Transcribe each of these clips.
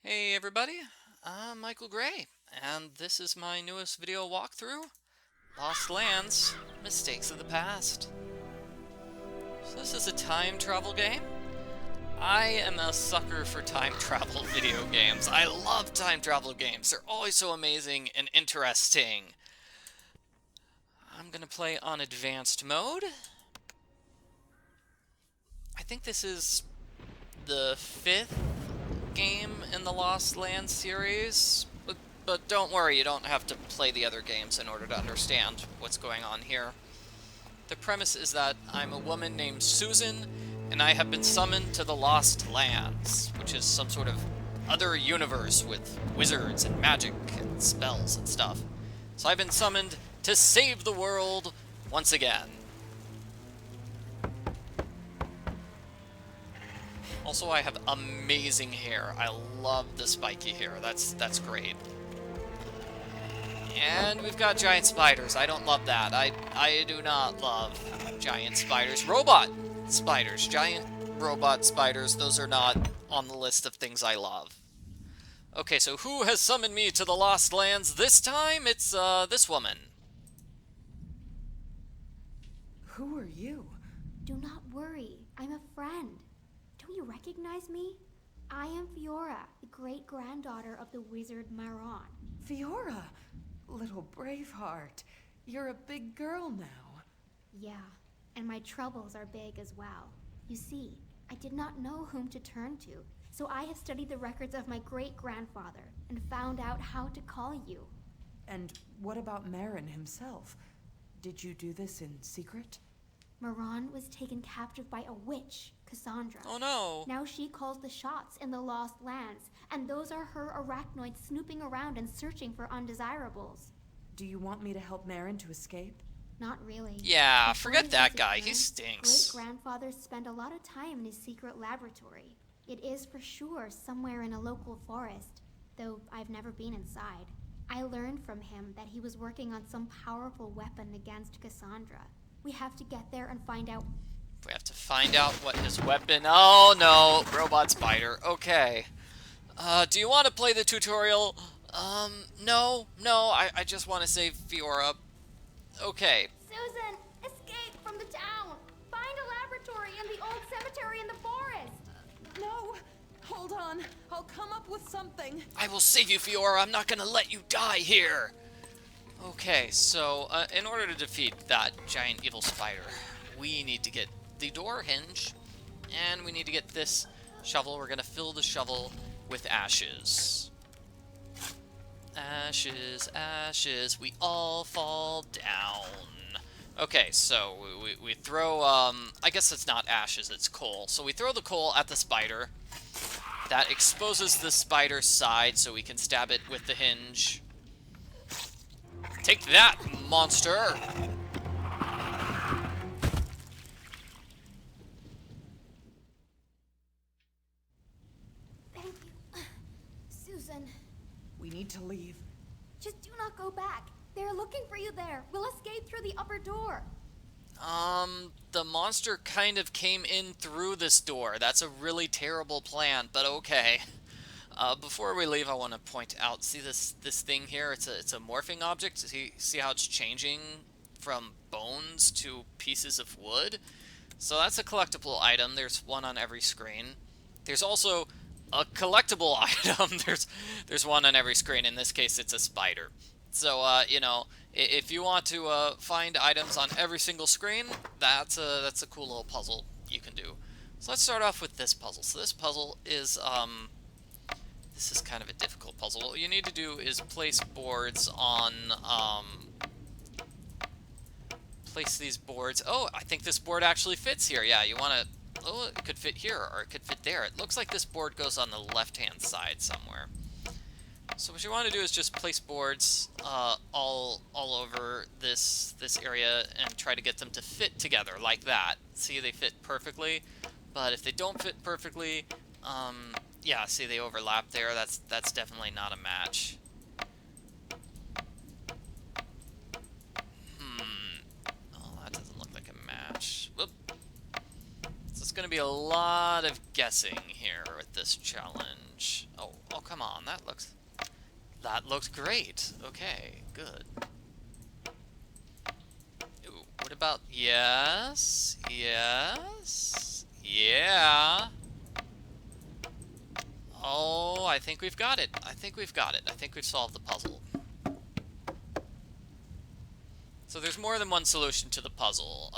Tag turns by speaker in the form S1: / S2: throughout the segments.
S1: Hey everybody, I'm Michael Gray, and this is my newest video walkthrough, Lost Lands, Mistakes of the Past. So this is a time travel game. I am a sucker for time travel video games. I love time travel games. They're always so amazing and interesting. I'm gonna play on advanced mode. I think this is the 5th game in the Lost Lands series, but don't worry, you don't have to play the other games in order to understand what's going on here. The premise is that I'm a woman named Susan, and I have been summoned to the Lost Lands, which is some sort of other universe with wizards and magic and spells and stuff. So I've been summoned to save the world once again. Also, I have amazing hair. I love the spiky hair. That's great. And we've got giant spiders. I don't love that. I do not love giant spiders. Robot spiders. Giant robot spiders. Those are not on the list of things I love. Okay, so who has summoned me to the Lost Lands this time? It's, this woman.
S2: Who are you?
S3: Do not worry, I'm a friend. Don't you recognize me? I am Fiora, the great-granddaughter of the wizard Maaron.
S2: Fiora! Little Braveheart. You're a big girl now.
S3: Yeah, and my troubles are big as well. You see, I did not know whom to turn to, so I have studied the records of my great-grandfather and found out how to call you.
S2: And what about Maaron himself? Did you do this in secret?
S3: Maaron was taken captive by a witch, Cassandra.
S1: Oh no.
S3: Now she calls the shots in the Lost Lands, and those are her arachnoids snooping around and searching for undesirables.
S2: Do you want me to help Maaron to escape?
S3: Not really.
S1: Yeah,
S3: Before
S1: forget
S3: his
S1: that guy. He
S3: disappearance,
S1: stinks.
S3: Great-grandfather spent a lot of time in his secret laboratory. It is for sure somewhere in a local forest, though I've never been inside. I learned from him that he was working on some powerful weapon against Cassandra. We have to get there and find out.
S1: We have to find out what his weapon... Oh no, robot spider. Okay. Do you want to play the tutorial? No, I just want to save Fiora. Okay.
S3: Susan, escape from the town! Find a laboratory in the old cemetery in the forest!
S2: No! Hold on. I'll come up with something.
S1: I will save you, Fiora. I'm not gonna let you die here. Okay, so, in order to defeat that giant evil spider, we need to get the door hinge, and we need to get this shovel. We're gonna fill the shovel with ashes. Ashes, ashes, we all fall down. Okay, so we throw, I guess it's not ashes, it's coal. So we throw the coal at the spider. That exposes the spider's side so we can stab it with the hinge. Take that, monster!
S3: Thank you. Susan,
S2: We need to leave.
S3: just do not go back. They're looking for you there. We'll escape through the upper door.
S1: The monster kind of came in through this door. That's a really terrible plan, but okay. Before we leave, I want to point out, see this thing here? It's a morphing object. See how it's changing from bones to pieces of wood? So that's a collectible item. There's one on every screen. There's also a collectible item. There's one on every screen. In this case, it's a spider. So, you know, if you want to find items on every single screen, that's a cool little puzzle you can do. So let's start off with this puzzle. So this puzzle is, this is kind of a difficult puzzle. What you need to do is place boards on, place these boards. Oh, I think this board actually fits here. Yeah, you want to, oh, it could fit here, or it could fit there. It looks like this board goes on the left-hand side somewhere. So what you want to do is just place boards all over this area and try to get them to fit together like that. See, they fit perfectly, but if they don't fit perfectly, yeah, see, they overlap there. That's definitely not a match. Oh, that doesn't look like a match. Whoop. So it's going to be a lot of guessing here with this challenge. Oh, come on. That looks great. Okay, good. Ooh, what about... Yes. Yes. Yeah. Oh, I think we've got it. I think we've got it. I think we've solved the puzzle. So there's more than one solution to the puzzle.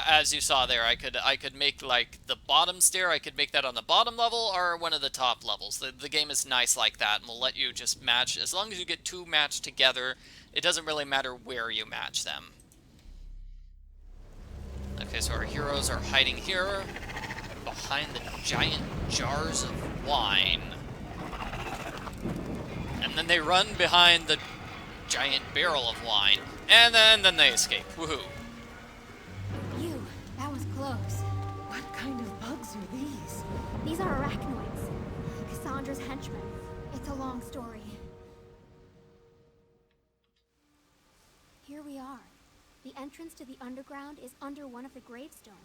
S1: As you saw there, I could make like the bottom stair. I could make that on the bottom level or one of the top levels. The game is nice like that, and will let you just match as long as you get two matched together. It doesn't really matter where you match them. Okay, so our heroes are hiding here behind the giant jars of wine, and then they run behind the giant barrel of wine, and then they escape. Woohoo!
S3: Phew, that was close.
S2: What kind of bugs are these?
S3: These are arachnoids. Cassandra's henchmen. It's a long story. Here we are. The entrance to the underground is under one of the gravestones.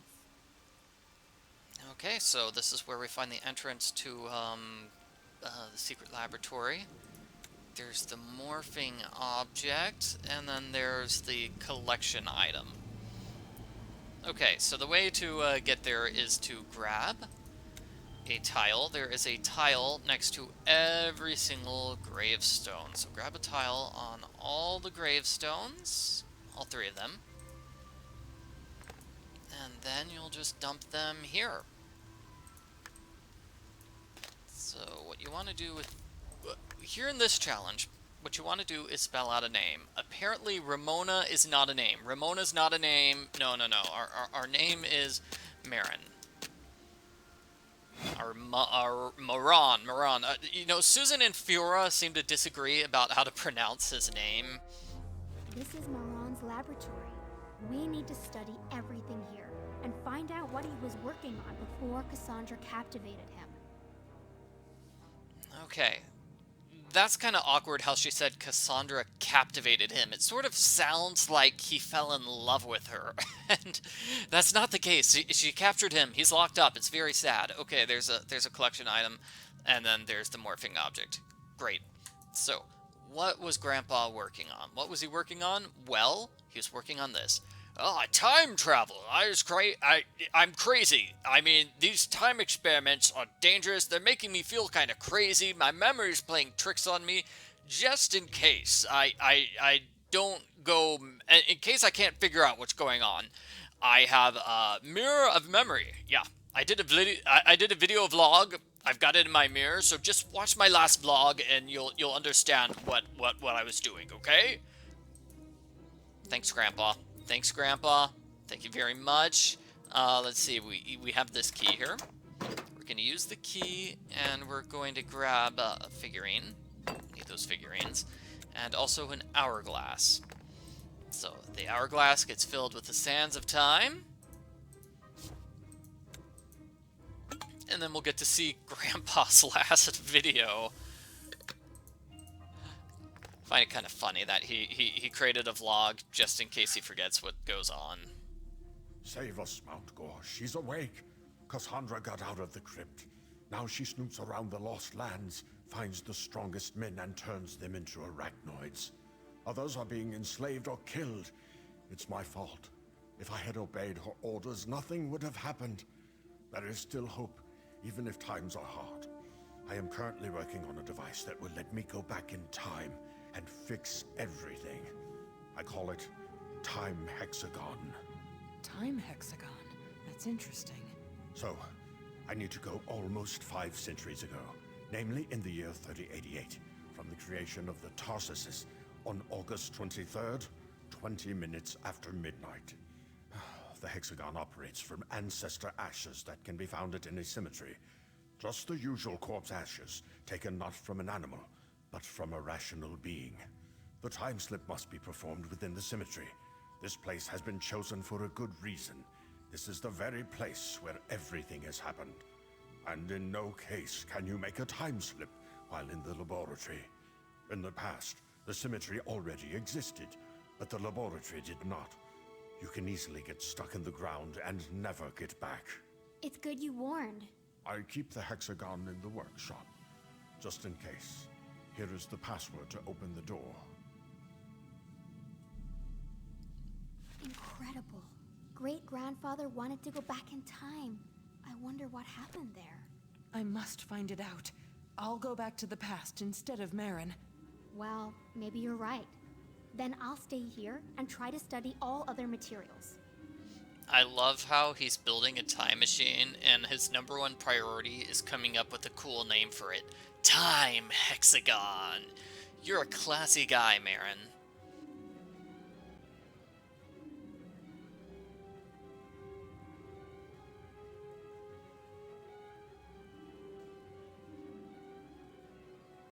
S1: Okay, so this is where we find the entrance to the secret laboratory. There's the morphing object, and then there's the collection item. Okay, so the way to get there is to grab a tile. There is a tile next to every single gravestone. So grab a tile on all the gravestones, all three of them, and then you'll just dump them here. So what you want to do with here in this challenge, what you want to do is spell out a name. Apparently, Ramona is not a name. Ramona's not a name. No. Our name is Maaron. Our Maaron. You know, Susan and Fiora seem to disagree about how to pronounce his name.
S3: This is Maaron's laboratory. We need to study everything here and find out what he was working on before Cassandra captivated him.
S1: Okay. That's kind of awkward how she said Cassandra captivated him. It sort of sounds like he fell in love with her. And that's not the case. She captured him. He's locked up. It's very sad. Okay, there's a collection item, and then there's the morphing object. Great. So, what was Grandpa working on? What was he working on? Well, he was working on this. Oh, time travel. I'm crazy. I mean, these time experiments are dangerous. They're making me feel kind of crazy. My memory's playing tricks on me. Just in case I don't go... In case I can't figure out what's going on, I have a mirror of memory. Yeah, I did a video vlog. I've got it in my mirror, so just watch my last vlog and you'll understand what I was doing, okay? Thanks, Grandpa. Thanks, Grandpa. Thank you very much. Let's see. We have this key here. We're going to use the key, and we're going to grab a figurine. Need those figurines. And also an hourglass. So, the hourglass gets filled with the sands of time. And then we'll get to see Grandpa's last video. I find it kind of funny that he created a vlog just in case he forgets what goes on.
S4: Save us, Mount Gore. She's awake. Cassandra got out of the crypt. Now she snoops around the Lost Lands, finds the strongest men and turns them into arachnoids. Others are being enslaved or killed. It's my fault. If I had obeyed her orders, nothing would have happened. There is still hope, even if times are hard. I am currently working on a device that will let me go back in time and fix everything. I call it Time Hexagon.
S2: Time Hexagon. That's interesting.
S4: So, I need to go almost 5 centuries ago, namely in the year 3088, from the creation of the Tarsuses on August 23rd, 20 minutes after midnight. The Hexagon operates from ancestor ashes that can be found at any cemetery. Just the usual corpse ashes, taken not from an animal, but from a rational being. The time slip must be performed within the cemetery. This place has been chosen for a good reason. This is the very place where everything has happened. And in no case can you make a time slip while in the laboratory. In the past, the cemetery already existed, but the laboratory did not. You can easily get stuck in the ground and never get back.
S3: It's good you warned.
S4: I keep the Hexagon in the workshop. just in case. Here is the password to open the door.
S3: Incredible. Great-grandfather wanted to go back in time. I wonder what happened there.
S2: I must find it out. I'll go back to the past instead of Maaron.
S3: Well, maybe you're right. Then I'll stay here and try to study all other materials.
S1: I love how he's building a time machine, and his number one priority is coming up with a cool name for it. Time Hexagon. You're a classy guy, Maaron.